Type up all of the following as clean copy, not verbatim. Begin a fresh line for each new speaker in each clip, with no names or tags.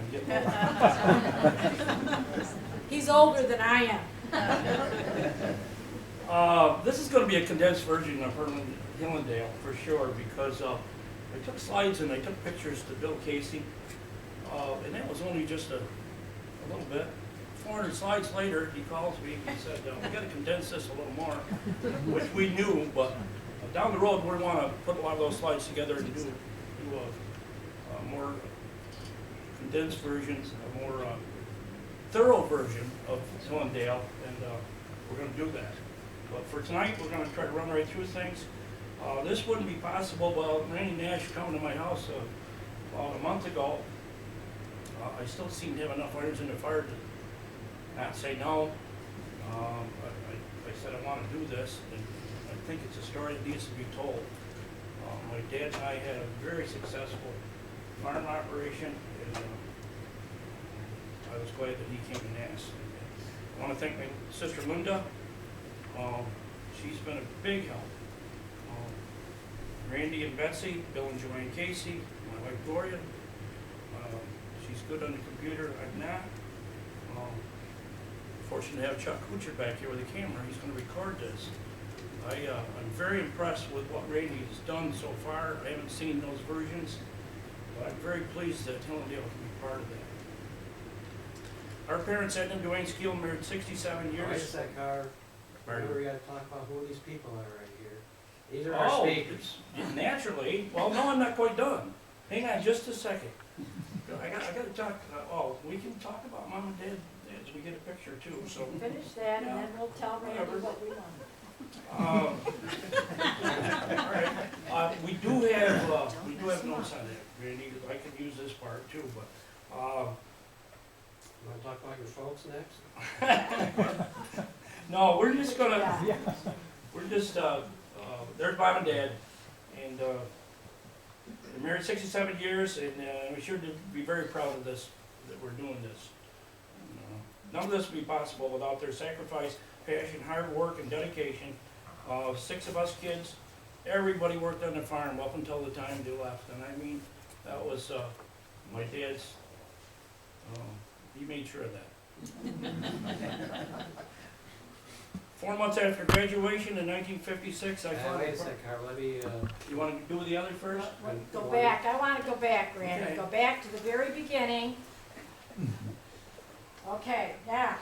I'm getting old.
He's older than I am.
This is going to be a condensed version of Hillendale for sure, because I took slides and I took pictures to Bill Casey, and that was only just a little bit. 400 slides later, he calls me and he said, we got to condense this a little more, which we knew, but down the road we want to put a lot of those slides together and do a more condensed version, a more thorough version of Hillendale, and we're going to do that. But for tonight, we're going to try to run right through things. This wouldn't be possible without Randy Nash coming to my house about a month ago. I still seem to have enough irons in the fire to not say no. I said I want to do this, and I think it's a story that needs to be told. My dad and I had a very successful farm operation, and I was glad that he came and asked. I want to thank my sister Linda. She's been a big help. Randy and Betsy, Bill and Joanne Casey, my wife Gloria. She's good on the computer, I'm not. Fortunate to have Chuck Kuchar back here with the camera. He's going to record this. I'm very impressed with what Randy has done so far. I haven't seen those versions, but I'm very pleased that Hillendale can be part of that. Our parents, Ed and Dwayne Skeele, married 67 years.
Why is that car? Remember, we got to talk about who these people are right here. These are our speakers.
Naturally. Well, no, I'm not quite done. Hang on just a second. I got to talk. We can talk about Mom and Dad as we get a picture too. So
Finish that, and then we'll tell Randy
Whatever.
what we want.
all right. We do have notes on that. Randy, I could use this part too, but.
You want to talk about your folks next?
No, we're just gonna. There's Mom and Dad, and they're married 67 years, and we should be very proud of this, that we're doing this. None of this would be possible without their sacrifice, passion, hard work, and dedication. 6 of us kids, everybody worked on the farm up until the time they left, and I mean, that was my dad's. He made sure of that. 4 months after graduation in 1956, I found.
Wait a second, Carl. Let me.
You want to do the other first?
Go back, I want to go back, Randy.
Okay.
Go back to the very beginning. Okay, now,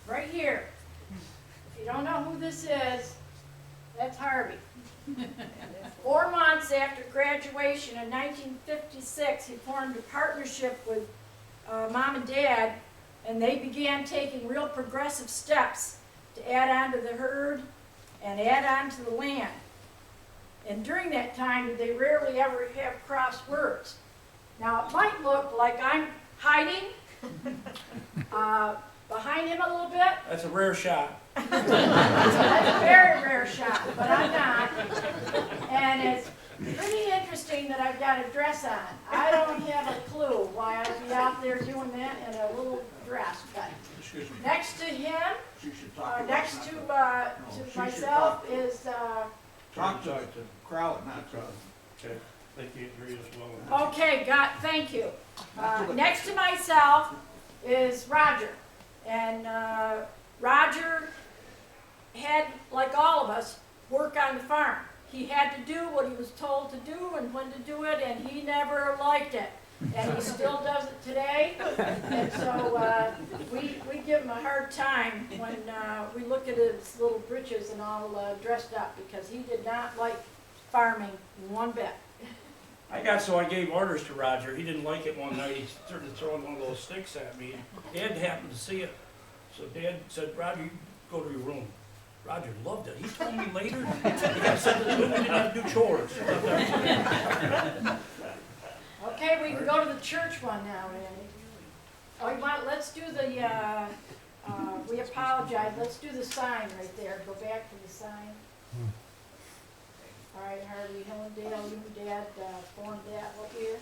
right here, if you don't know who this is, that's Harvey. 4 months after graduation in 1956, he formed a partnership with Mom and Dad, and they began taking real progressive steps to add on to the herd and add on to the land. And during that time, they rarely ever have crossed words. Now, it might look like I'm hiding behind him a little bit.
That's a rare shot.
That's a very rare shot, but I'm not. And it's pretty interesting that I've got a dress on. I don't have a clue why I'd be out there doing that in a little dress. But next to him, next to myself is.
Talk to the crowd, not to.
Okay, they can't hear you as well.
Okay, thank you. Next to myself is Roger. And Roger had, like all of us, work on the farm. He had to do what he was told to do and when to do it, and he never liked it. And he still does it today. And so we give him a hard time when we look at his little britches and all dressed up, because he did not like farming one bit.
I gave orders to Roger. He didn't like it one night. He started throwing one of those sticks at me. Dad happened to see it. So Dad said, Roger, you go to your room. Roger loved it. He told me later, he got sent to the room, we didn't have to do chores.
Okay, we can go to the church one now, Randy. Oh, you want, let's do the, we apologize, let's do the sign right there. Go back to the sign. All right, Harvey, Hillendale, you and Dad formed that, what year?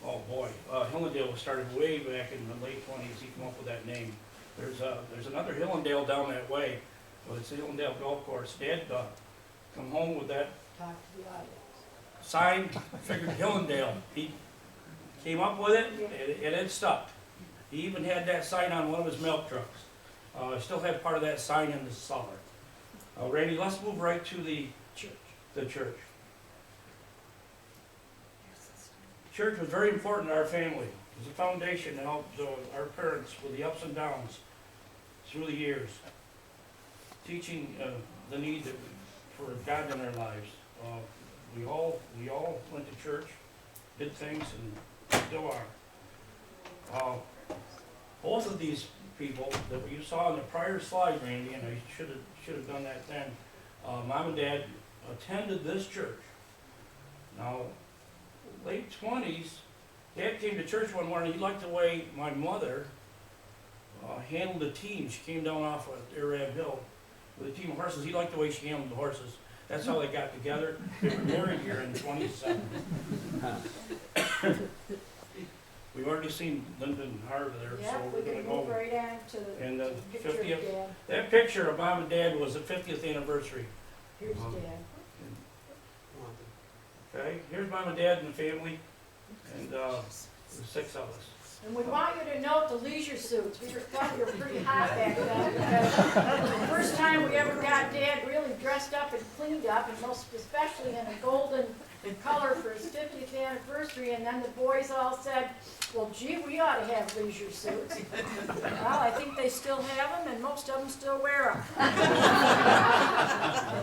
Oh boy, Hillendale was started way back in the late 20s. He came up with that name. There's another Hillendale down that way, but it's the Hillendale Golf Course. Dad come home with that
Talk to the audience.
sign, figured Hillendale. He came up with it, and it stuck. He even had that sign on one of his milk trucks. I still have part of that sign in the cellar. Randy, let's move right to the
Church.
church. Church was very important to our family. It was a foundation that helped our parents with the ups and downs through the years, teaching the need for God in our lives. We all went to church, did things, and still are. Both of these people that you saw in the prior slide, Randy, and I should have done that then. Mom and Dad attended this church. Now, late 20s, Dad came to church one morning. He liked the way my mother handled the team. She came down off of Arab Hill with a team of horses. He liked the way she handled the horses. That's how they got together. They were married here in 27. We've already seen Linda and Harvey there,
Yeah,
so
we
we're going
can
to
move
go.
right on to
And the
the picture of
50th,
Dad.
that picture of Mom and Dad was the 50th anniversary.
Here's
Um,
Dad.
Okay, here's Mom and Dad and the family, and there's 6 of us.
And we want you to note the leisure suits. We thought you were pretty hot back then, because the first time we ever got Dad really dressed up and cleaned up, and most especially in a golden color for his 50th anniversary, and then the boys all said, well, gee, we ought to have leisure suits. Well, I think they still have them, and most of them still wear them.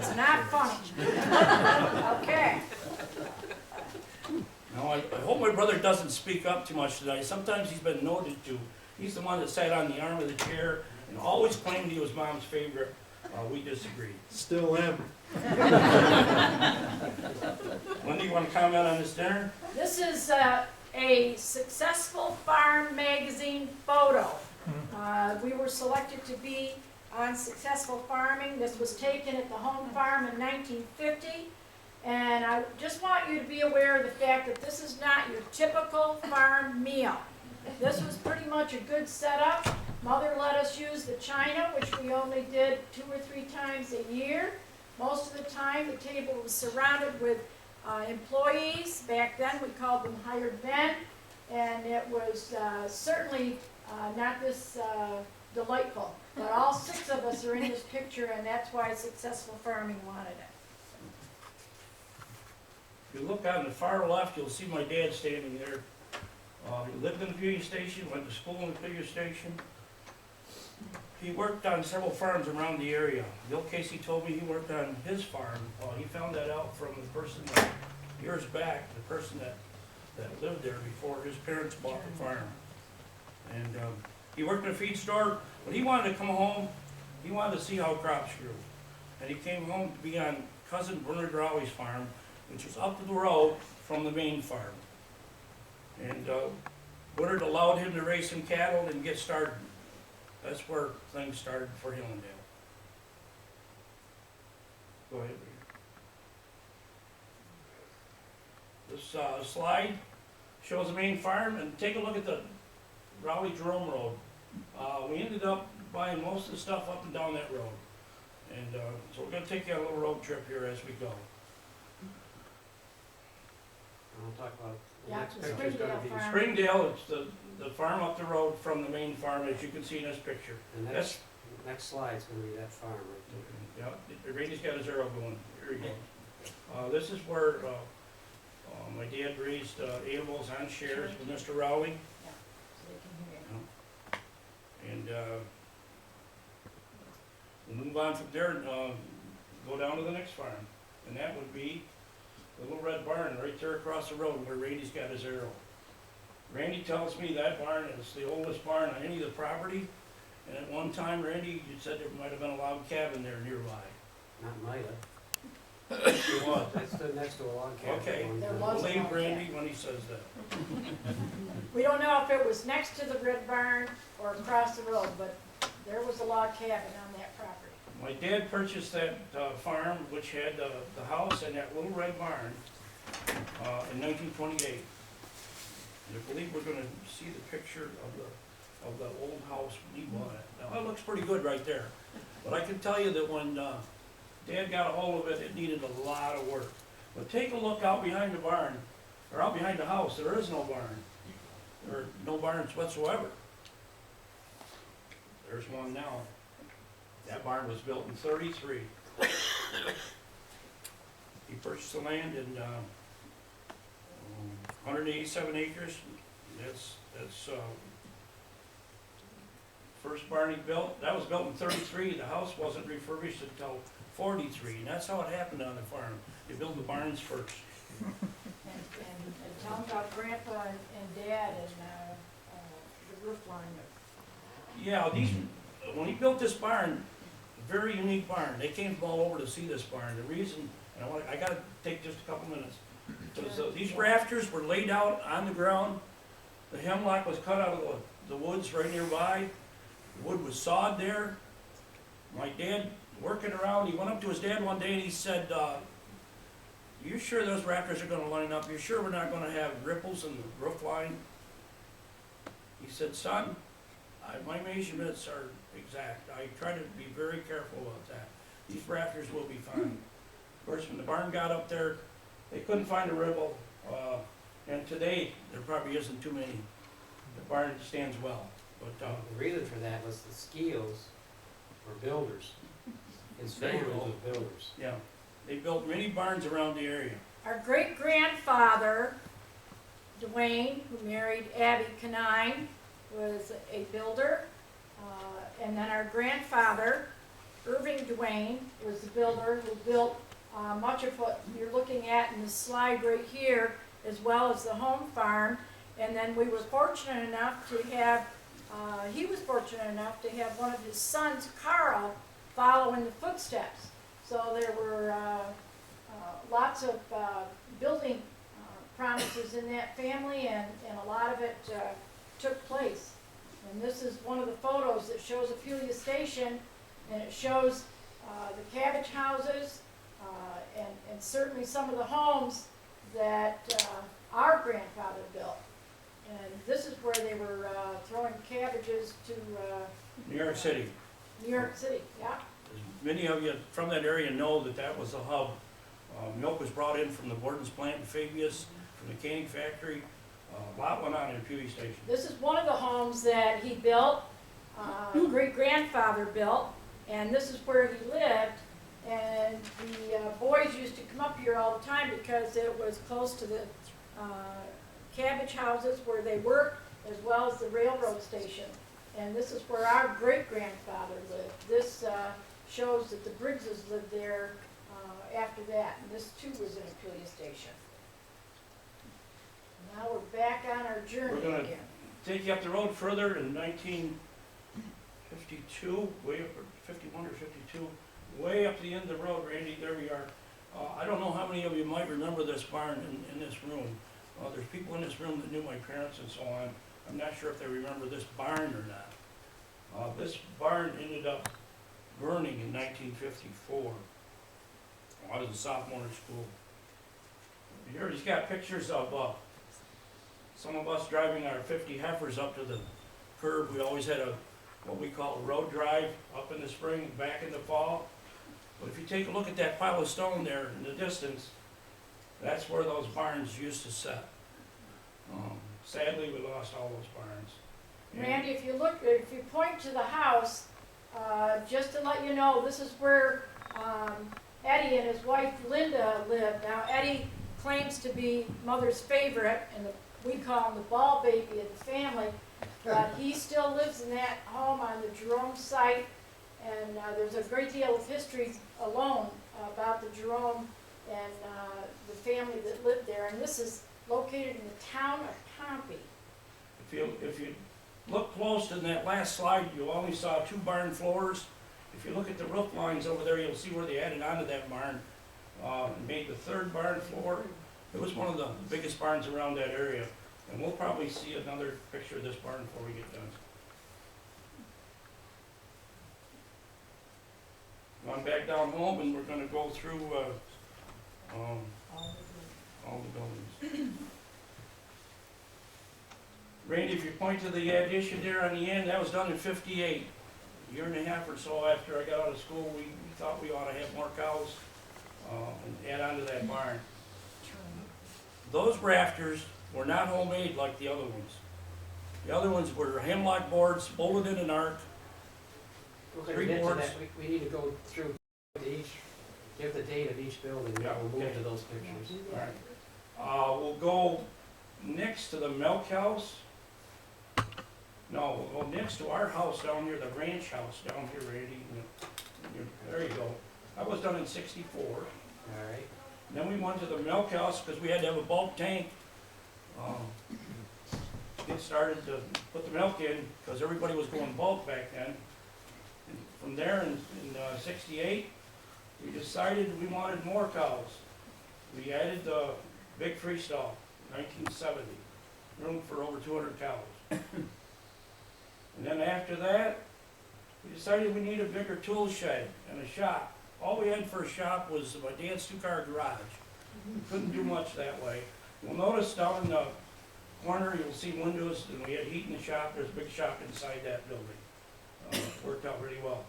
It's not funny. Okay.
Now, I hope my brother doesn't speak up too much tonight. Sometimes he's been noted to. He's the one that sat on the arm of the chair and always claimed he was Mom's favorite. We disagreed.
Still am.
Wendy, you want to comment on this dinner?
This is a successful farm magazine photo. We were selected to be on Successful Farming. This was taken at the home farm in 1950. And I just want you to be aware of the fact that this is not your typical farm meal. This was pretty much a good setup. Mother let us use the china, which we only did 2 or 3 times a year. Most of the time, the table was surrounded with employees. Back then, we called them hired men. And it was certainly not this delightful. But all 6 of us are in this picture, and that's why Successful Farming wanted it.
If you look on the far left, you'll see my dad standing there. He lived in the Pew Station, went to school in the Pew Station. He worked on several farms around the area. Bill Casey told me he worked on his farm. He found that out from the person that, years back, the person that lived there before his parents bought the farm. And he worked in a feed store. When he wanted to come home, he wanted to see how crops grew. And he came home to be on cousin Bernard Rowley's farm, which was up the road from the main farm. And Woodard allowed him to raise some cattle and get started. That's where things started for Hillendale. Go ahead, Reed. This slide shows the main farm, and take a look at the Raleigh-Jerome Road. We ended up buying most of the stuff up and down that road. And so we're going to take you on a little road trip here as we go.
I'll talk about, the
Yeah,
next
the
picture's gonna
Springdale
be,
farm.
Springdale, it's the farm up the road from the main farm, as you can see in this picture.
the
That's,
next slide's gonna be that farm right there.
yeah, Randy's got his arrow going, here he goes. This is where my dad raised animals on shares with Mr. Rowley,
Yeah, so they can hear you.
and we'll move on from there and go down to the next farm, and that would be the little red barn right there across the road where Randy's got his arrow. Randy tells me that barn is the oldest barn on any of the property, and at one time, Randy, you said there might have been a log cabin there nearby.
Not Mida.
It was.
I stood next to a log cabin.
Okay.
one
There
time.
was.
Believe Randy when he says that.
We don't know if it was next to the red barn or across the road, but there was a log cabin on that property.
My dad purchased that farm, which had the house and that little red barn, in 1928. And I believe we're gonna see the picture of the old house when he bought it. Now, it looks pretty good right there. But I can tell you that when Dad got a hold of it, it needed a lot of work. But take a look out behind the barn, or out behind the house, there is no barn. there were no barns whatsoever. There's one now. That barn was built in 33. He purchased the land in 187 acres. That's first barn he built. That was built in 33. The house wasn't refurbished until 43, and that's how it happened on the farm. They built the barns first.
And tell them about Grandpa and Dad and the roof line.
Yeah, when he built this barn, a very unique barn. They came from all over to see this barn. The reason, and I gotta take just a couple minutes. So these rafters were laid out on the ground. The hemlock was cut out of the woods right nearby. The wood was sawed there. My dad, working around, he went up to his dad one day and he said, you sure those rafters are gonna line up? You sure we're not gonna have ripples in the roof line? He said, son, my measurements are exact. I try to be very careful about that. These rafters will be fine. Of course, when the barn got up there, they couldn't find a ripple, and today, there probably isn't too many. The barn stands well, but,
The reason for that was the Skeels were builders. His
There you
family
go.
was builders.
yeah, they built many barns around the area.
Our great-grandfather, Dwayne, who married Abby Canine, was a builder. And then our grandfather, Irving Dwayne, was the builder who built much of what you're looking at in the slide right here, as well as the home farm. And then we were fortunate enough to have, he was fortunate enough to have one of his sons, Carl, follow in the footsteps. So there were lots of building promises in that family, and a lot of it took place. And this is one of the photos that shows Apulia Station, and it shows the cabbage houses, and certainly some of the homes that our grandfather built. And this is where they were throwing cabbages to
New York City.
New York City, yeah.
Many of you from that area know that that was the hub. Milk was brought in from the Borden's plant in Fabius, from the canning factory. A lot went on in Pewee Station.
This is one of the homes that he built, great-grandfather built, and this is where he lived. And the boys used to come up here all the time because it was close to the cabbage houses where they worked, as well as the railroad station. And this is where our great-grandfather lived. This shows that the Briggses lived there after that, and this too was in Apulia Station. Now we're back on our journey
We're gonna
again.
take you up the road further in 1952, way up, or 51 or 52, way up the end of the road, Randy, there we are. I don't know how many of you might remember this barn in this room. There's people in this room that knew my parents and so on. I'm not sure if they remember this barn or not. This barn ended up burning in 1954 out of the sophomore school. Here he's got pictures of some of us driving our 50 heifers up to the curb. We always had what we call a road drive up in the spring and back in the fall. But if you take a look at that pile of stone there in the distance, that's where those barns used to set. Sadly, we lost all those barns. And
Randy, if you point to the house, just to let you know, this is where Eddie and his wife Linda lived. Now, Eddie claims to be mother's favorite, and we call him the ball baby of the family, but he still lives in that home on the Jerome site, and there's a great deal of history alone about the Jerome and the family that lived there, and this is located in the town of Pompey.
if you look close in that last slide, you only saw 2 barn floors. If you look at the roof lines over there, you'll see where they added onto that barn and made the 3rd barn floor. It was one of the biggest barns around that area, and we'll probably see another picture of this barn before we get done. Going back down home, and we're going to go through all the buildings. Randy, if you point to the addition there on the end, that was done in 58. A year and a half or so after I got out of school, we thought we ought to have more cows and add on to that barn. Those rafters were not homemade like the other ones. The other ones were hemlock boards, bolted in an arc.
We're gonna
Three
get to
boards.
that, we need to go through each, give the date of each building,
Yeah,
and we'll move
okay.
to those pictures.
We'll go next to the milk house. No, we'll go next to our house down here, the ranch house down here, Randy. There you go. That was done in '64.
All right,
Then we went to the milk house because we had to have a bulk tank. Get started to put the milk in because everybody was going bulk back then. And from there in '68, we decided we wanted more cows. We added the big freestall, 1970, room for over 200 cows. And then after that, we decided we needed a bigger tool shed and a shop. All we had for a shop was my dad's two-car garage. We couldn't do much that way. You'll notice down in the corner, you'll see windows, and we had heat in the shop. There's a big shop inside that building. Worked out really well.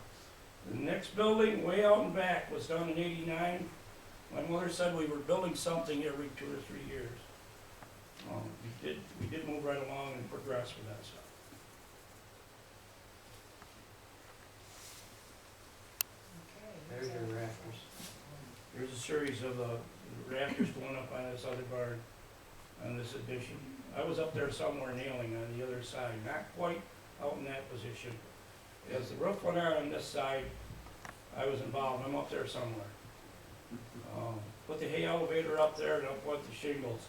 The next building, way out in back, was done in '89. My mother said we were building something every 2 or 3 years. We did move right along and progress with that stuff.
there's your rafters.
There's a series of rafters going up on this other barn, on this addition. I was up there somewhere nailing on the other side, not quite out in that position. As the roof went out on this side, I was involved. I'm up there somewhere. Put the hay elevator up there and up went the shingles.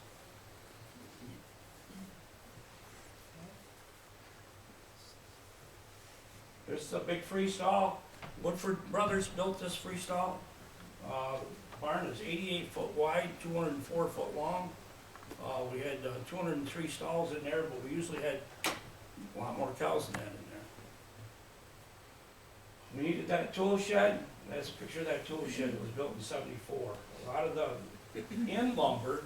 This is a big freestall. Woodford Brothers built this freestall. Barn is 88 foot wide, 204 foot long. We had 203 stalls in there, but we usually had a lot more cows than that in there. We needed that tool shed. That's a picture of that tool shed. It was built in '74. A lot of the end lumber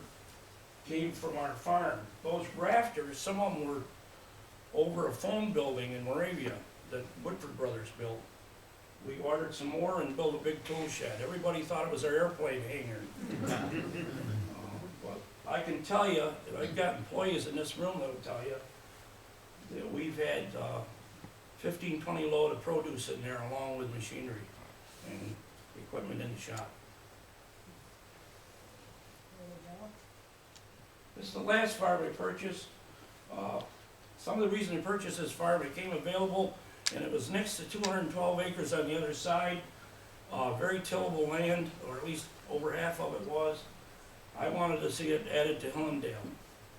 came from our farm. Those rafters, some of them were over a phone building in Moravia that Woodford Brothers built. We ordered some more and built a big tool shed. Everybody thought it was our airplane hangar. But I can tell you, that I've got employees in this room that will tell you that we've had 15, 20 load of produce in there along with machinery and equipment in the shop. This is the last farm we purchased. Some of the reason we purchased this farm, it came available and it was next to 212 acres on the other side. Very tillable land, or at least over half of it was. I wanted to see it added to Hillendale.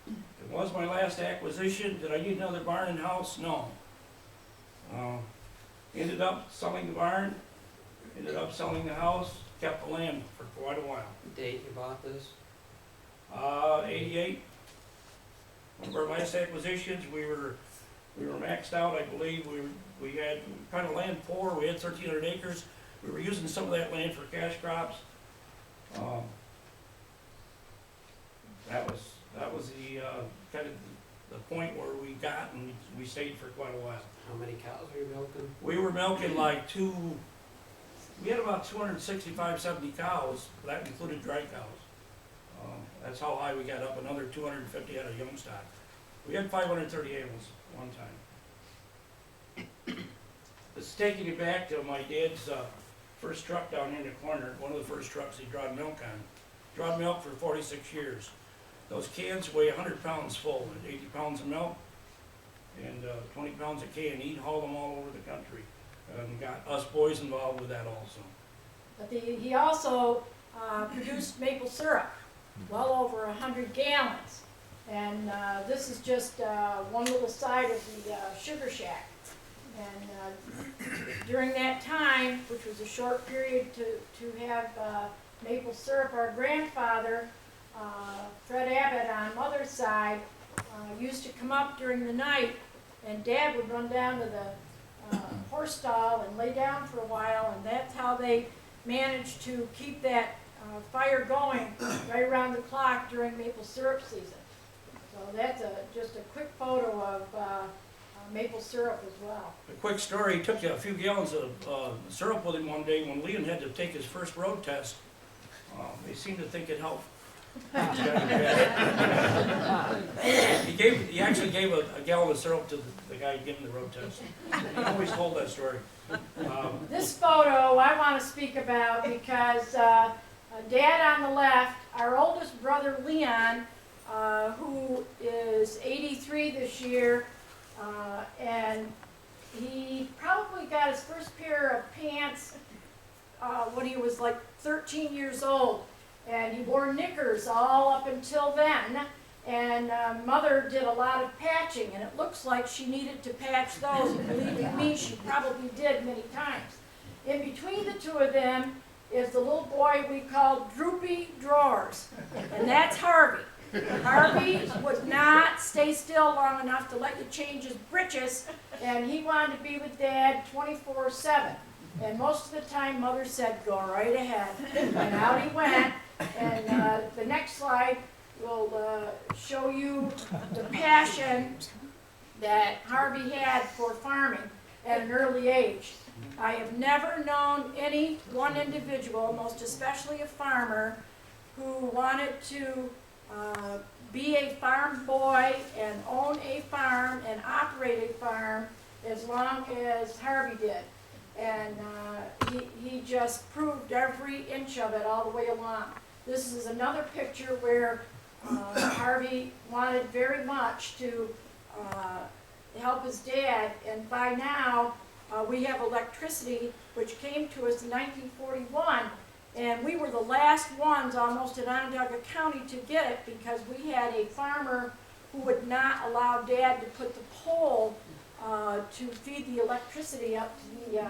It was my last acquisition. Did I need another barn and house? No. Ended up selling the barn, ended up selling the house, kept the land for quite a while.
The date you bought this?
88. One of our last acquisitions, we were maxed out, I believe. We had kind of land poor. We had 1,300 acres. We were using some of that land for cash crops. That was the kind of the point where we got, and we stayed for quite a while.
How many cows were you milking?
We were milking like we had about 265, 70 cows. That included dry cows. That's how high we got up, another 250 out of young stock. We had 530 animals one time. It's taking you back to my dad's first truck down here in the corner, one of the first trucks he drawed milk on. Drawed milk for 46 years. Those cans weigh 100 pounds full, and 80 pounds of milk, and 20 pounds a can. He'd haul them all over the country, and got us boys involved with that also.
But he also produced maple syrup, well over 100 gallons. And this is just one little side of the sugar shack. And during that time, which was a short period to have maple syrup, our grandfather, Fred Abbott on mother's side, used to come up during the night, and Dad would run down to the horse stall and lay down for a while, and that's how they managed to keep that fire going right around the clock during maple syrup season. So that's just a quick photo of maple syrup as well.
A quick story, he took a few gallons of syrup with him one day when Leon had to take his first road test. They seemed to think it helped. He he actually gave a gallon of syrup to the guy giving the road test. He always told that story.
This photo I want to speak about because Dad on the left, our oldest brother Leon, who is 83 this year, and he probably got his first pair of pants when he was like 13 years old. And he wore knickers all up until then. And Mother did a lot of patching, and it looks like she needed to patch those. And believe me, she probably did many times. In between the two of them is the little boy we called Droopy Drawers, and that's Harvey. Harvey would not stay still long enough to let you change his britches, and he wanted to be with Dad 24/7. And most of the time, Mother said, "Go right ahead." And out he went. And the next slide will show you the passion that Harvey had for farming at an early age. I have never known any one individual, most especially a farmer, who wanted to be a farm boy and own a farm and operate a farm as long as Harvey did. And he just proved every inch of it all the way along. This is another picture where Harvey wanted very much to help his dad, and by now we have electricity, which came to us in 1941, and we were the last ones almost in Onondaga County to get it because we had a farmer who would not allow Dad to put the pole to feed the electricity up to the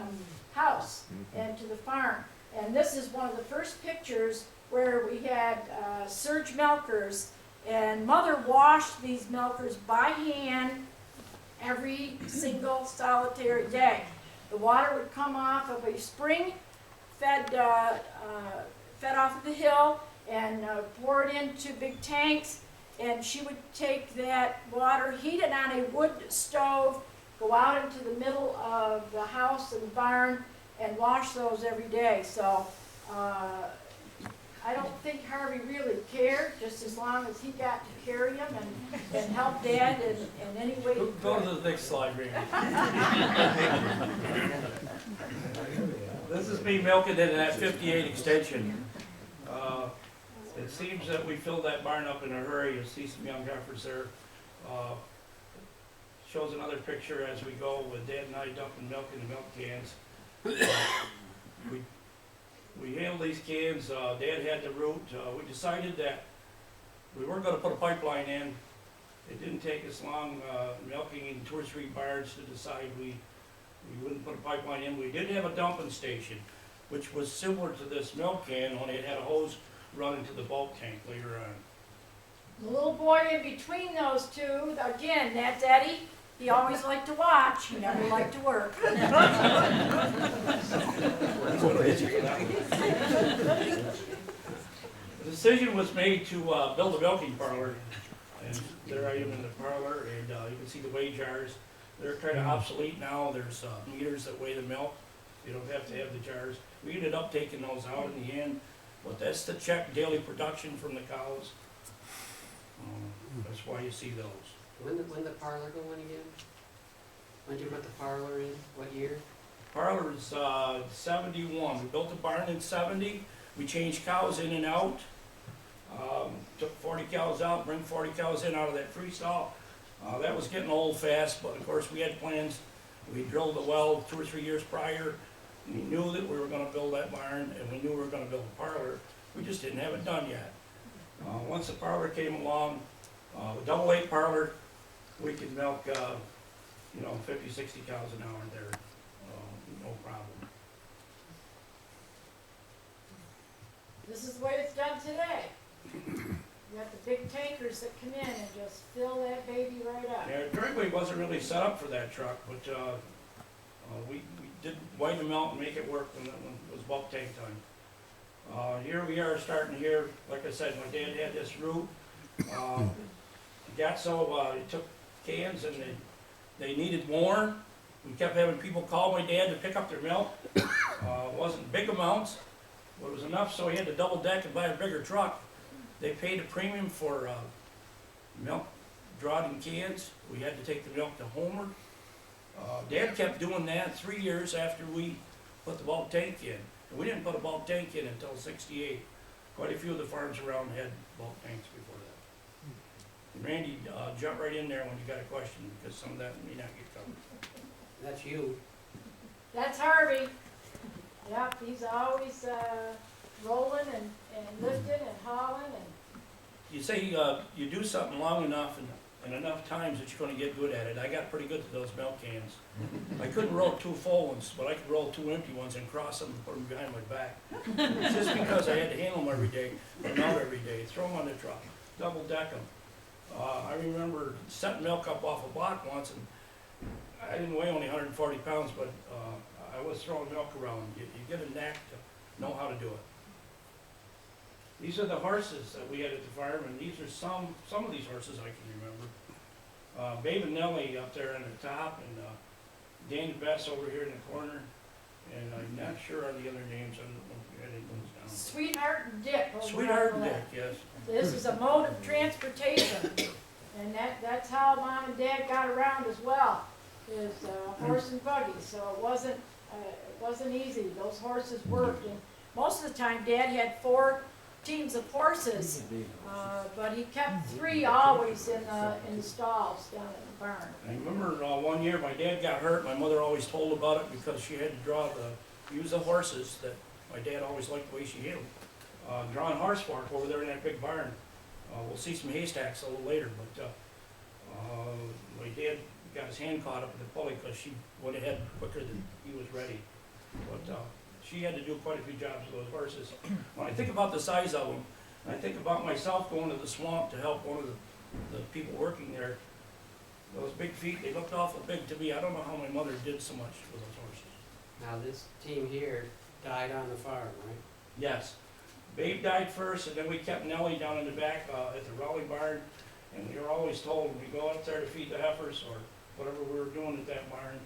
house and to the farm. And this is one of the first pictures where we had surge milkers, and Mother washed these milkers by hand every single solitary day. The water would come off of a spring fed off of the hill and pour it into big tanks, and she would take that water, heat it on a wood stove, go out into the middle of the house and barn and wash those every day. So I don't think Harvey really cared, just as long as he got to carry him and help Dad in any way he could.
Go to the next slide, Randy. This is me milking it in that 58 extension. It seems that we filled that barn up in a hurry. You see some young heifers there. Shows another picture as we go with Dad and I dumping milk in the milk cans. We handled these cans. Dad had the route. We decided that we weren't going to put a pipeline in. It didn't take us long milking in 2 or 3 barns to decide we wouldn't put a pipeline in. We did have a dumping station, which was similar to this milk can, only it had a hose run into the bulk tank later on.
The little boy in between those two, again, that's Eddie. He always liked to watch, he never liked to work.
The decision was made to build a milking parlor, and there I am in the parlor, and you can see the weigh jars. They're kind of obsolete now. There's meters that weigh the milk. You don't have to have the jars. We ended up taking those out in the end, but that's to check daily production from the cows. That's why you see those.
When the parlor going again? When did you put the parlor in? What year?
Parlor is 71. We built the barn in 70. We changed cows in and out. Took 40 cows out, bring 40 cows in out of that freestall. That was getting old fast, but of course we had plans. We drilled a well 2 or 3 years prior. We knew that we were going to build that barn, and we knew we were going to build a parlor. We just didn't have it done yet. Once the parlor came along, the double eight parlor, we could milk, 50, 60 cows an hour there, no problem.
This is the way it's done today. You got the big tankers that come in and just fill that baby right up.
Yeah, the dragway wasn't really set up for that truck, but we did widen them out and make it work when it was bulk tank time. Here we are starting here. Like I said, my dad had this route. It got so it took cans and they needed more. We kept having people call my dad to pick up their milk. It wasn't big amounts, but it was enough so he had to double deck and buy a bigger truck. They paid a premium for milk drawed in cans. We had to take the milk to Homer. Dad kept doing that 3 years after we put the bulk tank in. And we didn't put a bulk tank in until '68. Quite a few of the farms around had bulk tanks before that. And Randy, jump right in there when you got a question, because some of that may not get covered.
That's you.
That's Harvey. Yep, he's always, rolling and lifting and hauling and,
You say you do something long enough and enough times that you're gonna get good at it. I got pretty good at those milk cans. I couldn't roll 2 full ones, but I could roll 2 empty ones and cross them and put them behind my back. It's just because I had to handle them every day, put them out every day, throw them on the truck, double deck them. I remember setting milk up off a block once, and I didn't weigh only 140 pounds, but I was throwing milk around. You get a knack to know how to do it. These are the horses that we had at the farm, and these are some of these horses I can remember. Babe and Nellie up there on the top, and Dan and Bess over here in the corner, and I'm not sure on the other names. I don't know if you had any ones down.
Sweetheart and Dick. over
Sweetheart
on
and
the
Dick,
left.
yes.
This is a mode of transportation, and that's how Mom and Dad got around as well, is horse and buggy, so it wasn't easy. Those horses worked, and most of the time Dad had 4 teams of horses, but he kept 3 always in the stalls down at the barn.
I remember one year my dad got hurt. My mother always told about it because she had to use the horses that my dad always liked the way she handled. Drawing horse fork over there in that big barn. We'll see some haystacks a little later, but my dad got his hand caught up in the pulley because she went ahead quicker than he was ready. But she had to do quite a few jobs with those horses. When I think about the size of them, and I think about myself going to the swamp to help one of the people working there, those big feet, they looked awful big to me. I don't know how my mother did so much with those horses.
Now, this team here died on the farm, right?
Yes. Babe died first, and then we kept Nellie down in the back at the Raleigh barn, and we were always told when we go up there to feed the heifers or whatever we were doing at that barn,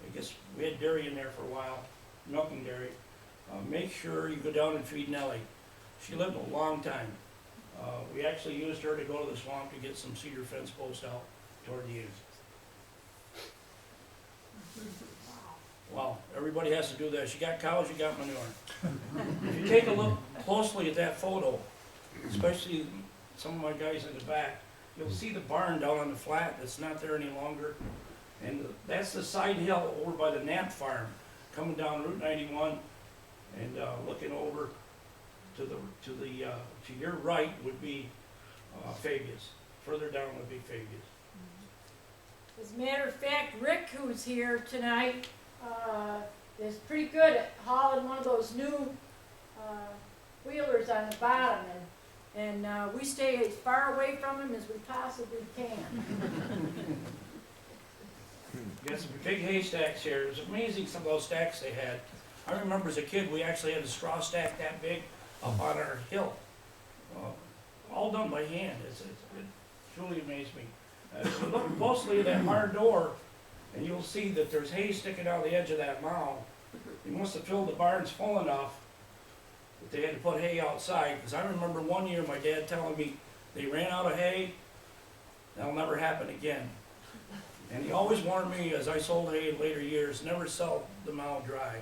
I guess we had dairy in there for a while, milking dairy. Make sure you go down and feed Nellie. She lived a long time. We actually used her to go to the swamp to get some cedar fence posts out toward the end. Wow, everybody has to do that. She got cows, you got manure. If you take a look closely at that photo, especially some of my guys in the back, you'll see the barn down on the flat that's not there any longer. And that's the side hill over by the Knapp farm, coming down Route 91 and looking over to your right would be Fabius. Further down would be Fabius.
As a matter of fact, Rick, who's here tonight, is pretty good at hauling one of those new wheelers on the bottom, and we stay as far away from him as we possibly can.
You got some big haystacks here. It was amazing some of those stacks they had. I remember as a kid, we actually had a straw stack that big up on our hill. All done by hand. It truly amazed me. If you look closely at that barn door, and you'll see that there's hay sticking out the edge of that mound. They must have filled the barns full enough that they had to put hay outside. Because I remember one year my dad telling me they ran out of hay. That'll never happen again. And he always warned me, as I sold hay in later years, never sell the mound dry.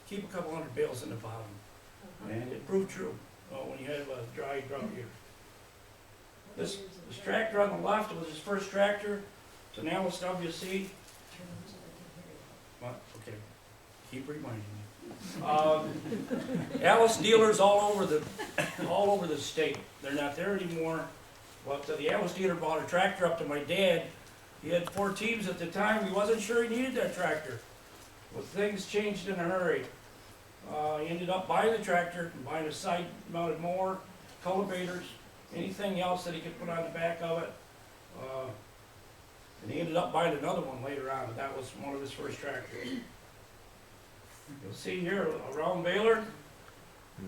Keep a couple hundred bales in the bottom. And it proved true when you have a dry drought year. This tractor on the left was his first tractor. It's an Alice WC. What? Okay. Keep reminding me. Alice dealers all over the state. They're not there anymore. But the Alice dealer bought a tractor up to my dad. He had 4 teams at the time. He wasn't sure he needed that tractor. But things changed in a hurry. He ended up buying the tractor and buying a side-mounted mower, cultivators, anything else that he could put on the back of it. And he ended up buying another one later on, but that was one of his first tractors. You'll see here a round baler.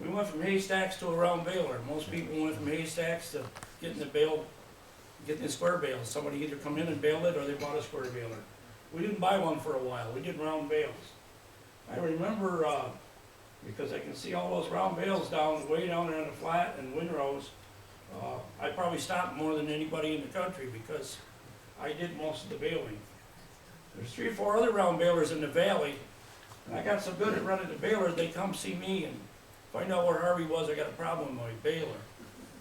We went from haystacks to a round baler. Most people went from haystacks to getting the square bales. Somebody either come in and baled it or they bought a square baler. We didn't buy one for a while. We did round bales. I remember, because I can see all those round bales way down there on the flat and windrows. I probably stopped more than anybody in the country because I did most of the baling. There's 3 or 4 other round balers in the valley, and I got so good at running the baler, they come see me and find out where Harvey was, I got a problem with my baler.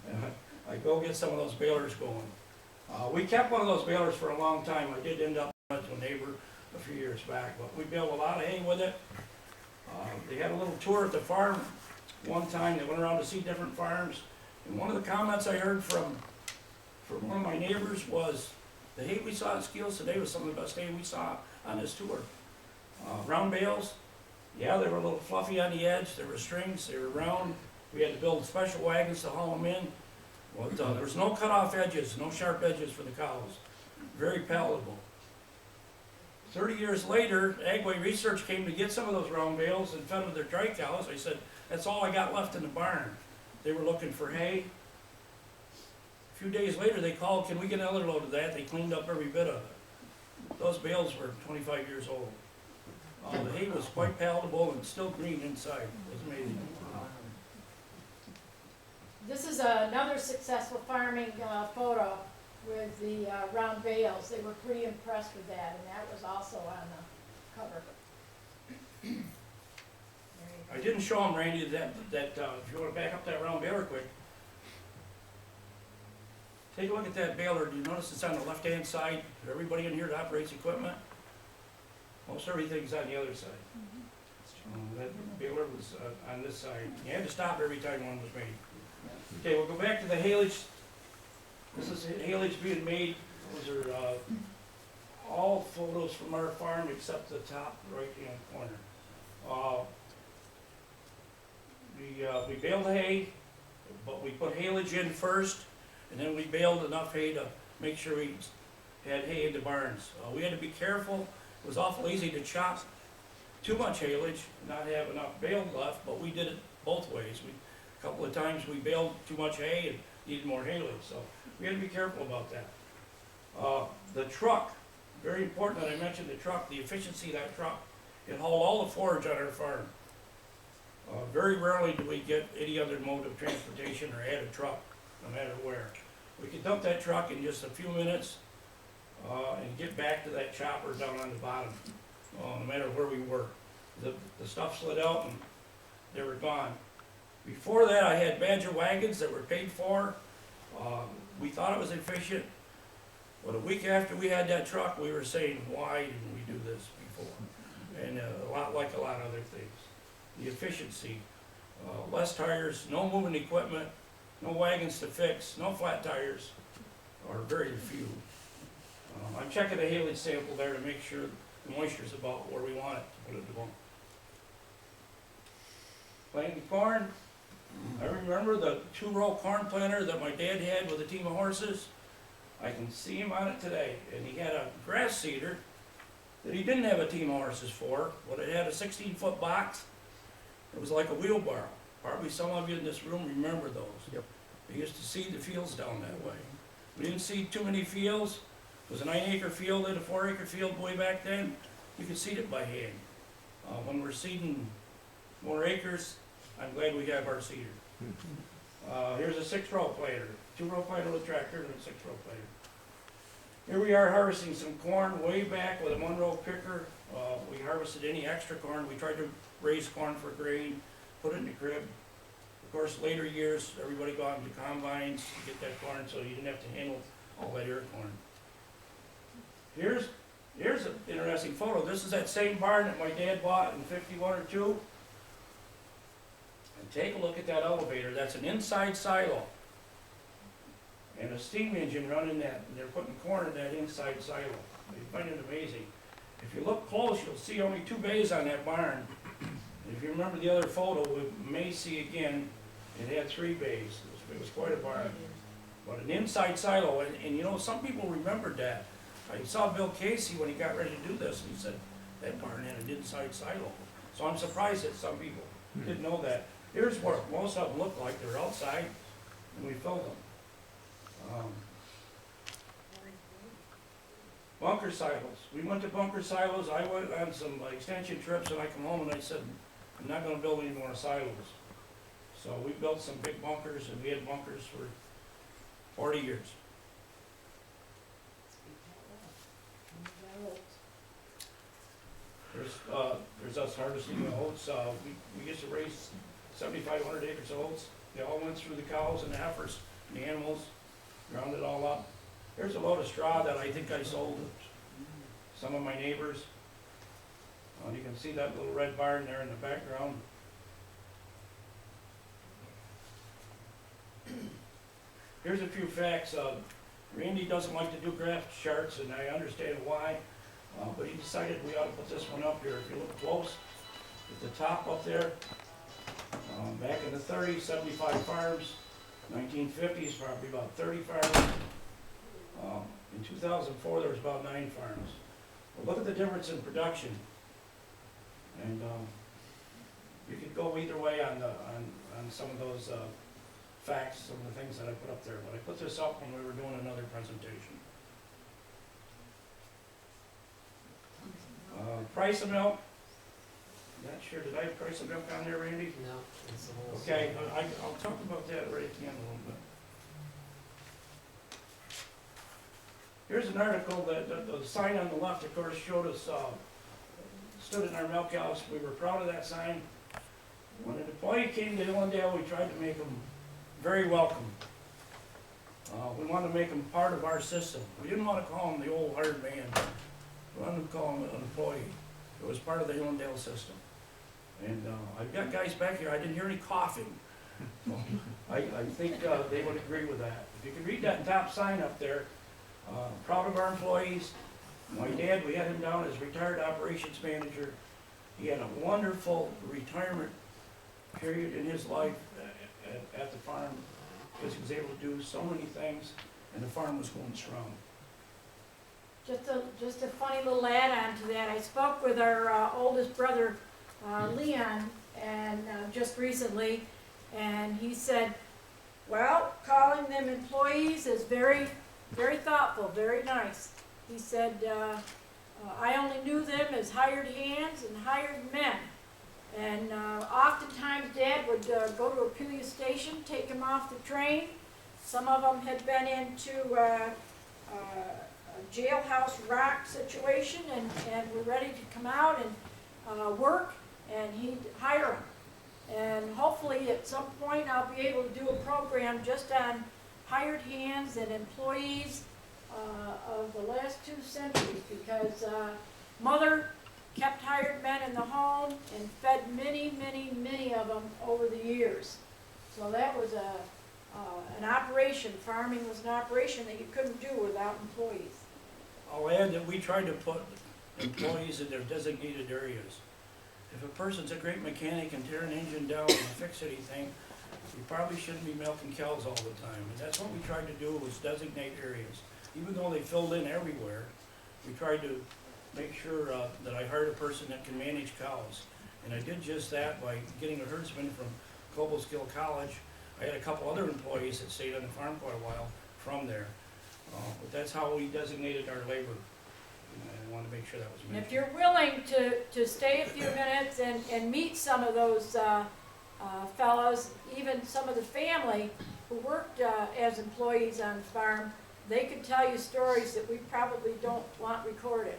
And I go get some of those balers going. We kept one of those balers for a long time. I did end up with a neighbor a few years back, but we baled a lot of hay with it. They had a little tour at the farm one time. They went around to see different farms. And one of the comments I heard from one of my neighbors was, the hay we saw at Skeele today was some of the best hay we saw on this tour. Round bales, yeah, they were a little fluffy on the edge. There were strings, they were round. We had to build special wagons to haul them in. But there was no cut-off edges, no sharp edges for the cows. Very palatable. 30 years later, Agway Research came to get some of those round bales and fed them their dry cows. I said, that's all I got left in the barn. They were looking for hay. A few days later, they called, can we get another load of that? They cleaned up every bit of it. Those bales were 25 years old. The hay was quite palatable and still green inside. It was amazing.
This is another successful farming photo with the round bales. They were pretty impressed with that, and that was also on the cover. There you
I didn't show them, Randy, that if you want to back up that round baler quick, take a look at that baler. Do you notice it's on the left-hand side? Everybody in here that operates equipment, most everything's on the other side. That baler was on this side. You had to stop every time one was made. Okay, we'll go back to the haylage. This is haylage being made. Those are all photos from our farm except the top right-hand corner. We baled hay, but we put haylage in first, and then we baled enough hay to make sure we had hay in the barns. We had to be careful. It was awful easy to chop too much haylage, not have enough bale left, but we did it both ways. A couple of times we baled too much hay and needed more haylage, so we had to be careful about that. The truck, very important that I mentioned the truck, the efficiency of that truck. It hauled all the forage on our farm. Very rarely do we get any other mode of transportation or add a truck, no matter where. We could dump that truck in just a few minutes and get back to that chopper down on the bottom, no matter where we were. The stuff slid out and they were gone. Before that, I had Badger wagons that were paid for. We thought it was efficient, but a week after we had that truck, we were saying, why didn't we do this before? And a lot like a lot of other things. The efficiency, less tires, no moving equipment, no wagons to fix, no flat tires, or very few. I'm checking the haylage sample there to make sure the moisture's about where we want it to put it to go. Planting corn. I remember the 2-row corn planter that my dad had with a team of horses. I can see him on it today, and he had a grass seeder that he didn't have a team of horses for, but it had a 16-foot box. It was like a wheelbarrow. Probably some of you in this room remember those.
Yep.
We used to seed the fields down that way. We didn't seed too many fields. It was a 9-acre field and a 4-acre field way back then. You could seed it by hand. When we're seeding more acres, I'm glad we have our seeder. Here's a 6-row planter, 2-row planter with tractor and a 6-row planter. Here we are harvesting some corn way back with a 1-row picker. We harvested any extra corn. We tried to raise corn for grain, put it in the crib. Of course, later years, everybody got into combines to get that corn, so you didn't have to handle all that ear corn. Here's an interesting photo. This is that same barn that my dad bought in 51 or 2. And take a look at that elevator. That's an inside silo. And a steam engine running that, and they're putting corn in that inside silo. You find it amazing. If you look close, you'll see only 2 bays on that barn. And if you remember the other photo, we may see again, it had 3 bays. It was quite a barn. But an inside silo, and you know, some people remembered that. I saw Bill Casey when he got ready to do this, and he said, that barn had an inside silo. So I'm surprised that some people didn't know that. Here's what most of them look like. They're outside, and we filled them. Bunker silos. We went to bunker silos. I went on some extension trips, and I come home and I said, I'm not going to build any more silos. So we built some big bunkers, and we had bunkers for 40 years. There's us harvesting the oats. We used to raise 7,500 acres of oats. They all went through the cows and the heifers and the animals, ground it all up. Here's a load of straw that I think I sold some of my neighbors. You can see that little red barn there in the background. Here's a few facts. Randy doesn't like to do graph charts, and I understand why, but he decided we ought to put this one up here. If you look close, at the top up there, back in the 30s, 75 farms, 1950s, probably about 30 farms. In 2004, there was about 9 farms. Well, look at the difference in production. And you could go either way on some of those facts, some of the things that I put up there. But I put this up when we were doing another presentation. Price of milk. Not sure, did I have price of milk on there, Randy?
No, it's the whole.
Okay, I'll talk about that right at the end a little bit. Here's an article that the sign on the left, of course, showed us, stood in our milk house. We were proud of that sign. When an employee came to Hillendale, we tried to make them very welcome. We wanted to make them part of our system. We didn't want to call them the old hard man. We wanted to call them an employee. It was part of the Hillendale system. And I've got guys back here, I didn't hear any coughing. I think they would agree with that. If you can read that top sign up there, proud of our employees. My dad, we had him down as retired operations manager. He had a wonderful retirement period in his life at the farm because he was able to do so many things and the farm was going strong.
Just a funny little add-on to that. I spoke with our oldest brother, Leon, and just recently, and he said, well, calling them employees is very, very thoughtful, very nice. He said, I only knew them as hired hands and hired men. And oftentimes Dad would go to a Pelia station, take them off the train. Some of them had been into a jailhouse rock situation and were ready to come out and work, and he'd hire them. And hopefully at some point I'll be able to do a program just on hired hands and employees of the last 2 centuries, because Mother kept hired men in the home and fed many, many, many of them over the years. So that was an operation. Farming was an operation that you couldn't do without employees.
I'll add that we tried to put employees in their designated areas. If a person's a great mechanic and tear an engine down and fix anything, we probably shouldn't be milking cows all the time. And that's what we tried to do, was designate areas. Even though they filled in everywhere, we tried to make sure that I hired a person that can manage cows. And I did just that by getting a herdsman from Skeele College. I had a couple other employees that stayed on the farm quite a while from there. But that's how we designated our labor. And I want to make sure that was
And
mentioned.
if you're willing to stay a few minutes and meet some of those fellows, even some of the family who worked as employees on the farm, they could tell you stories that we probably don't want recorded.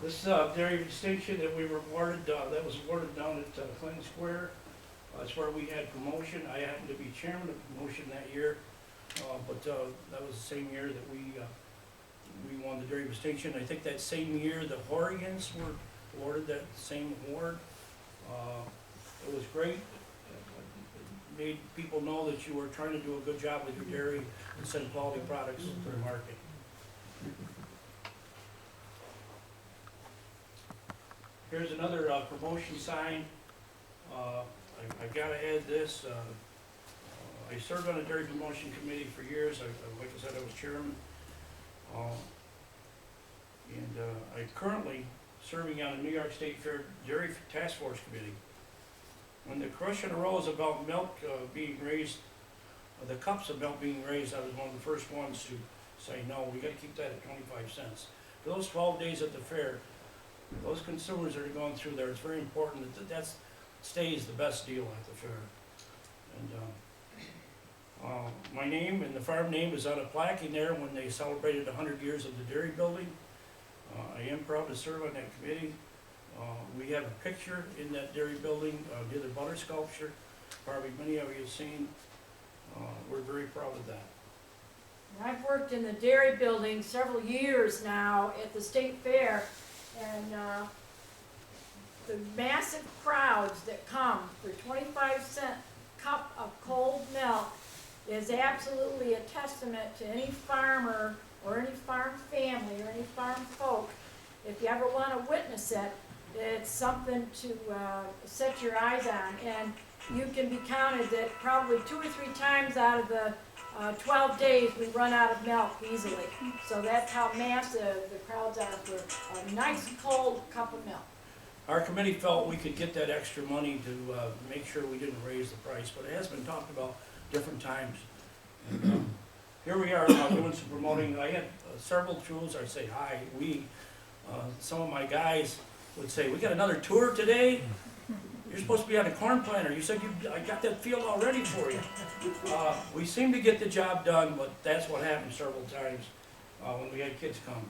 This dairy distinction that we were awarded, that was awarded down at Clinton Square. That's where we had promotion. I happened to be chairman of promotion that year, but that was the same year that we won the dairy distinction. I think that same year the Horrians were awarded that same award. It was great. It made people know that you were trying to do a good job with your dairy and send quality products to the market. Here's another promotion sign. I gotta add this. I served on a dairy promotion committee for years. Like I said, I was chairman. I'm currently serving on the New York State Fair Dairy Task Force Committee. When the question arose about milk being raised, the cups of milk being raised, I was one of the first ones to say, no, we gotta keep that at 25 cents. For those 12 days at the fair, those consumers that are going through there, it's very important that that stays the best deal at the fair. And my name and the farm name is on a plaque in there when they celebrated 100 years of the dairy building. I am proud to serve on that committee. We have a picture in that dairy building near the butter sculpture. Probably many of you have seen. We're very proud of that.
I've worked in the dairy building several years now at the state fair, and the massive crowds that come for 25-cent cup of cold milk is absolutely a testament to any farmer or any farm family or any farm folk. If you ever want to witness it, it's something to set your eyes on. And you can be counted that probably 2 or 3 times out of the 12 days we run out of milk easily. So that's how massive the crowds are for a nice cold cup of milk.
Our committee felt we could get that extra money to make sure we didn't raise the price, but it has been talked about different times. And, here we are doing some promoting. I had several tools. I say hi, we. Some of my guys would say, we got another tour today? You're supposed to be on a corn planter. You said I got that field all ready for you. We seem to get the job done, but that's what happened several times when we had kids come.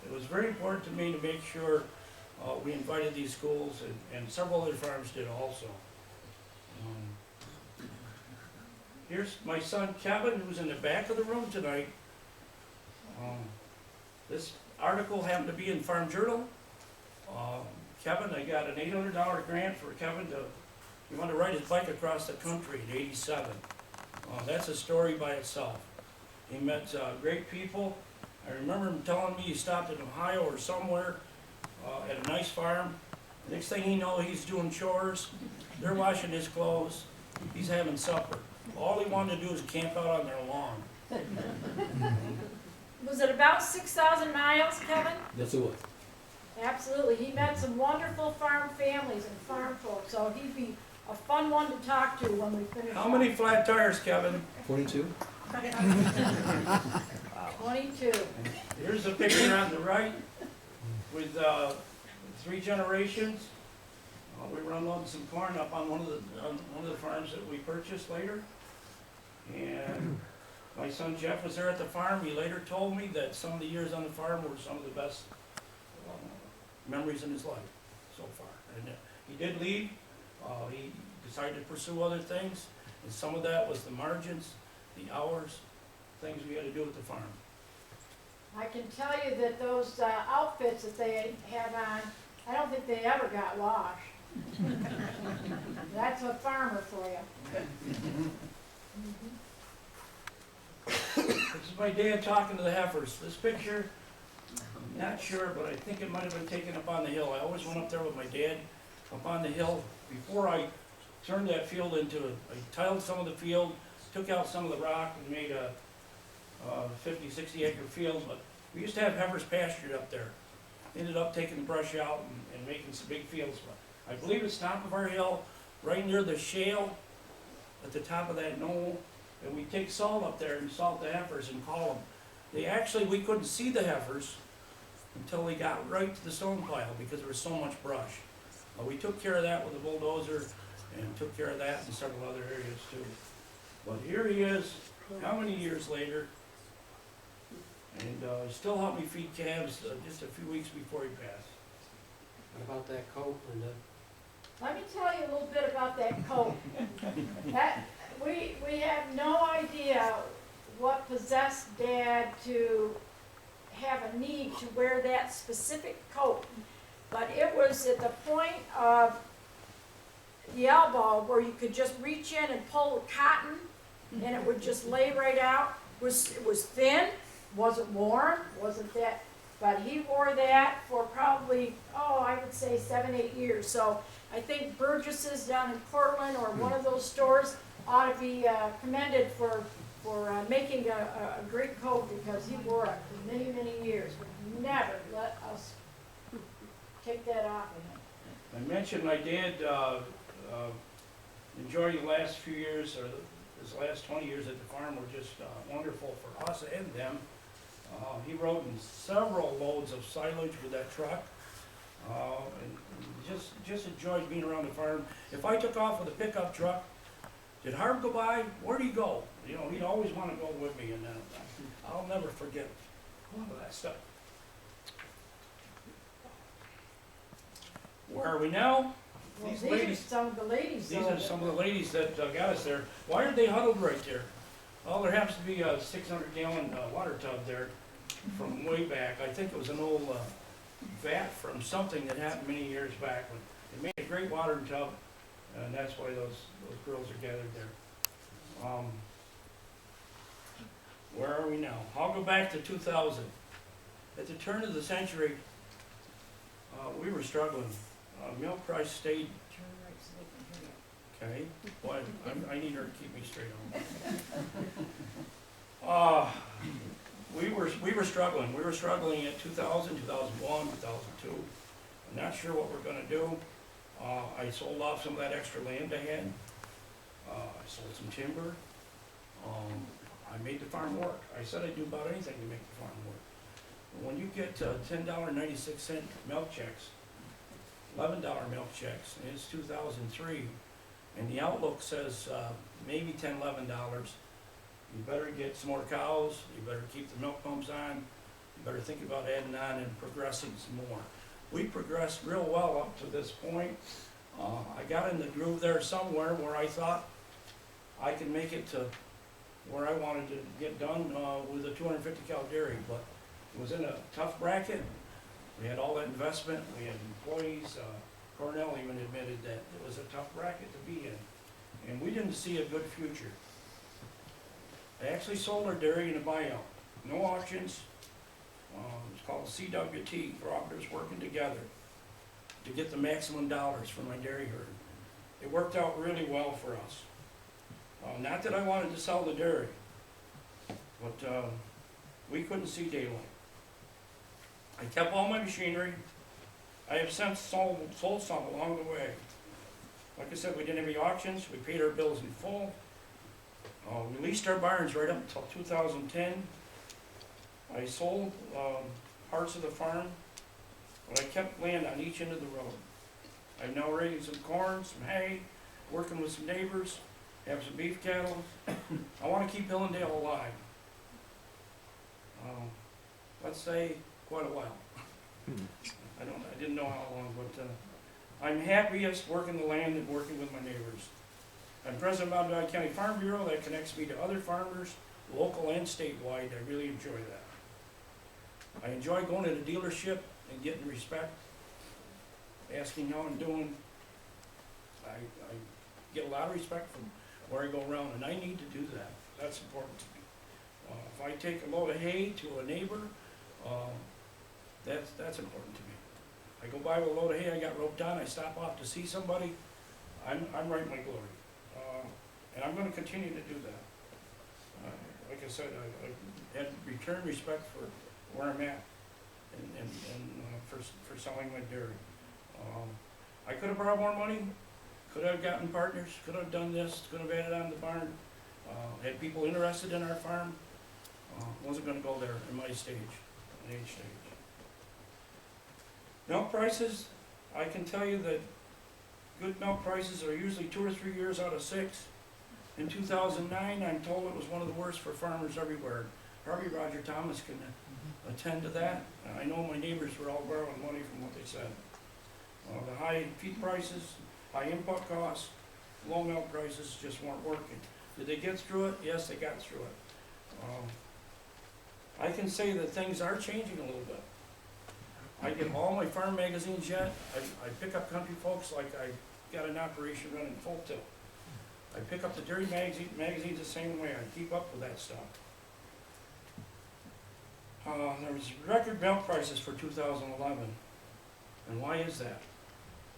It was very important to me to make sure we invited these schools, and several other farms did also. Here's my son Kevin, who's in the back of the room tonight. This article happened to be in Farm Journal. Kevin, I got an $800 grant for Kevin he wanted to ride his bike across the country in '87. That's a story by itself. He met great people. I remember him telling me he stopped in Ohio or somewhere at a nice farm. Next thing you know, he's doing chores. They're washing his clothes. He's having supper. All he wanted to do was camp out on their lawn.
Was it about 6,000 miles, Kevin?
Yes, it was.
Absolutely. He met some wonderful farm families and farm folks, so he'd be a fun one to talk to when we finish.
How many flat tires, Kevin?
22?
22.
Here's a picture on the right with 3 generations. We were unloading some corn up on one of the farms that we purchased later. And my son Jeff was there at the farm. He later told me that some of the years on the farm were some of the best memories in his life so far. And he did leave. He decided to pursue other things, and some of that was the margins, the hours, things we had to do at the farm.
I can tell you that those outfits that they have on, I don't think they ever got washed. That's a farmer for you.
This is my dad talking to the heifers. This picture, not sure, but I think it might have been taken up on the hill. I always went up there with my dad up on the hill. Before I turned that field I tiled some of the field, took out some of the rock and made a 50, 60 acre field, but we used to have heifers pastured up there. Ended up taking the brush out and making some big fields. But I believe it's top of our hill, right near the shale, at the top of that knoll, and we take salt up there and salt the heifers and call them. We couldn't see the heifers until they got right to the stone pile because there was so much brush. We took care of that with a bulldozer and took care of that in several other areas too. But here he is, how many years later, and still helped me feed calves just a few weeks before he passed.
What about that coat, Linda?
Let me tell you a little bit about that coat. We have no idea what possessed Dad to have a need to wear that specific coat. But it was at the point of the elbow where you could just reach in and pull the cotton and it would just lay right out. It was thin, wasn't warm, wasn't that, but he wore that for probably, I would say 7, 8 years. So I think Burgess's down in Portland or one of those stores ought to be commended for making a great coat because he wore it for many, many years. Would never let us take that off of him.
I mentioned my dad enjoyed the last few years, or his last 20 years at the farm were just wonderful for us and them. He rode in several loads of silage with that truck, and just enjoyed being around the farm. If I took off with a pickup truck, did Harv go by? Where'd he go? You know, he'd always wanna go with me, and I'll never forget all of that stuff. Where are we now?
Well,
These
these
ladies-
are some of the ladies.
These
though,
are some of the ladies that got us there. Why are they huddled right there? Oh, there happens to be a 600-gallon water tub there from way back. I think it was an old vat from something that happened many years back. When it made a great water tub, and that's why those girls are gathered there. Where are we now? I'll go back to 2000. At the turn of the century, we were struggling. Milk price stayed.
Turn right so they can hear you.
Okay, well, I need her to keep me straight on. We were struggling. We were struggling at 2000, 2001, 2002. I'm not sure what we're gonna do. I sold off some of that extra land I had. I sold some timber. I made the farm work. I said I'd do about anything to make the farm work. When you get $10.96 milk checks, $11 milk checks, and it's 2003, and the outlook says maybe $10, $11, you better get some more cows, you better keep the milk pumps on, you better think about adding on and progressing some more. We progressed real well up to this point. I got in the groove there somewhere where I thought I could make it to where I wanted to get done with a 250 cow dairy, but it was in a tough bracket. We had all that investment, we had employees, Cornell even admitted that it was a tough bracket to be in, and we didn't see a good future. I actually sold our dairy in a buyout, no auctions. It's called CWT, cooperatives working together to get the maximum dollars for my dairy herd. It worked out really well for us. Not that I wanted to sell the dairy, but we couldn't see daylight. I kept all my machinery. I have since sold some along the way. Like I said, we didn't have any auctions. We paid our bills in full. We leased our barns right up until 2010. I sold parts of the farm, but I kept land on each end of the road. I'm now raising some corn, some hay, working with some neighbors, have some beef cattle. I want to keep Hillendale alive. Let's say quite a while. I didn't know how long, but I'm happiest working the land and working with my neighbors. I'm president of Mountain Valley County Farm Bureau. That connects me to other farmers, local and statewide. I really enjoy that. I enjoy going to the dealership and getting respect, asking how I'm doing. I get a lot of respect from where I go around, and I need to do that. That's important to me. If I take a load of hay to a neighbor, that's important to me. I go by with a load of hay, I got roped on, I stop off to see somebody, I'm right in my glory. And I'm gonna continue to do that. Like I said, I had returned respect for where I'm at and for selling my dairy. I could have borrowed more money, could have gotten partners, could have done this, could have added on the barn, had people interested in our farm. Wasn't gonna go there in my stage, an age stage. Milk prices, I can tell you that good milk prices are usually 2 or 3 years out of 6. In 2009, I'm told it was one of the worst for farmers everywhere. Harvey Roger Thomas can attend to that. I know my neighbors were all borrowing money from what they said. The high feed prices, high input costs, low milk prices just weren't working. Did they get through it? Yes, they got through it. I can say that things are changing a little bit. I get all my farm magazines yet. I pick up country folks like I got an operation running full tilt. I pick up the dairy magazines the same way. I keep up with that stuff. There was record milk prices for 2011. And why is that?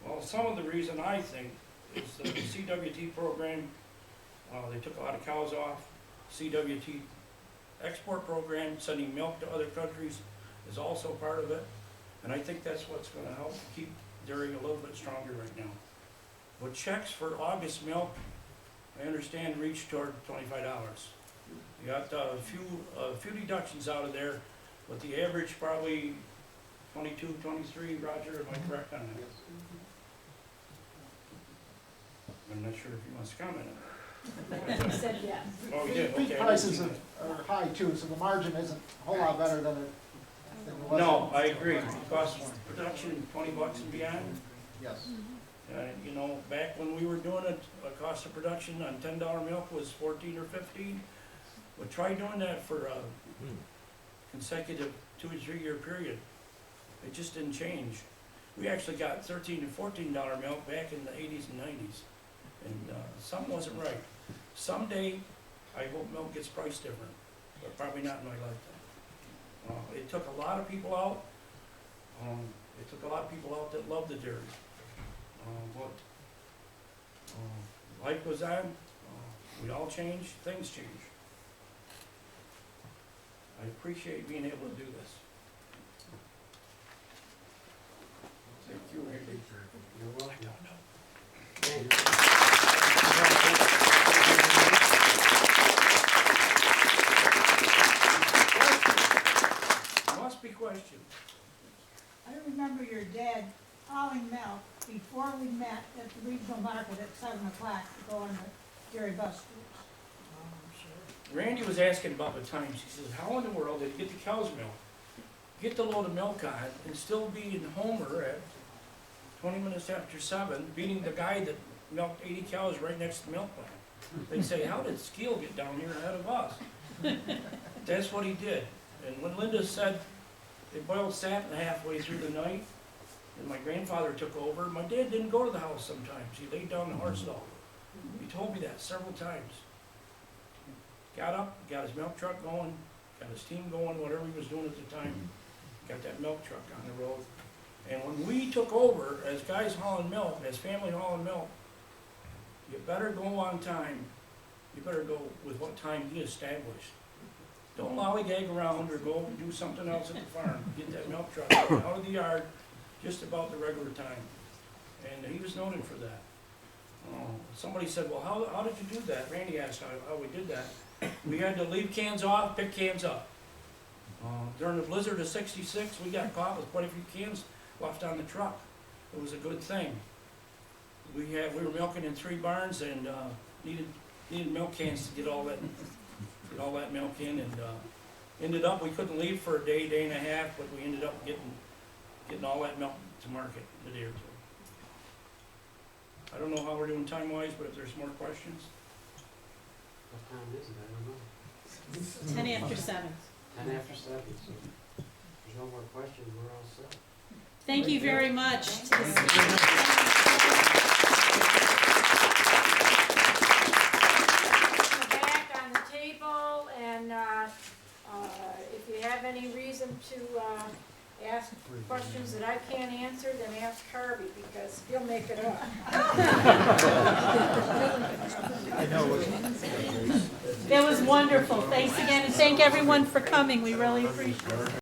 Well, some of the reason I think is the CWT program. They took a lot of cows off. CWT export program, sending milk to other countries, is also part of it. And I think that's what's going to help keep dairy a little bit stronger right now. But checks for August milk, I understand, reached toward $25. You got a few deductions out of there, but the average probably 22, 23. Roger, am I correct on that? I'm not sure if he wants to comment on that.
He said yes.
Oh, you did,
Feed
okay.
prices are high too, so the margin isn't a whole lot better than it was.
No, I agree. It costs production $20 and beyond.
Yes.
You know, back when we were doing it, a cost of production on $10 milk was 14 or 15. But try doing that for a consecutive 2 or 3 year period. It just didn't change. We actually got $13 and $14 milk back in the 80s and 90s. And something wasn't right. Someday, I hope milk gets priced different, but probably not in my lifetime. It took a lot of people out. It took a lot of people out that loved the dairy. But life goes on. We all change. Things change. I appreciate being able to do this. Thank you, Randy.
You're welcome.
I don't know. Must be questions.
I remember your dad hauling milk before we met at the regional market at 7 o'clock to go on the dairy bus routes.
Randy was asking about the times. He says, how in the world did he get the cow's milk, get the load of milk on, and still be in Homer at 20 minutes after 7, beating the guy that milked 80 cows right next to the milk plant? They say, how did Skeele get down here ahead of us? That's what he did. And when Linda said they boiled satin halfway through the night, and my grandfather took over, my dad didn't go to the house sometimes. He laid down in the horse stall. He told me that several times. Got up, got his milk truck going, got his team going, whatever he was doing at the time, got that milk truck on the road. And when we took over, as guys hauling milk, as family hauling milk, you better go on time. You better go with what time he established. Don't lollygag around or go and do something else at the farm. Get that milk truck out of the yard just about the regular time. And he was noted for that. Somebody said, well, how did you do that? Randy asked how we did that. We had to leave cans off, pick cans up. During the blizzard of '66, we got caught with quite a few cans left on the truck. It was a good thing. We were milking in 3 barns and needed milk cans to get all that milk in, and ended up we couldn't leave for a day and a half, but we ended up getting all that milk to market in a day or two. I don't know how we're doing time-wise, but if there's more questions.
What time is it? I don't know.
10 after 7.
10 after 7, so if there's no more questions, we're all set.
Thank you very much.
Back on the table, and if you have any reason to ask questions that I can't answer, then ask Harvey, because he'll make it up.
That was wonderful. Thanks again, and thank everyone for coming. We really appreciate it.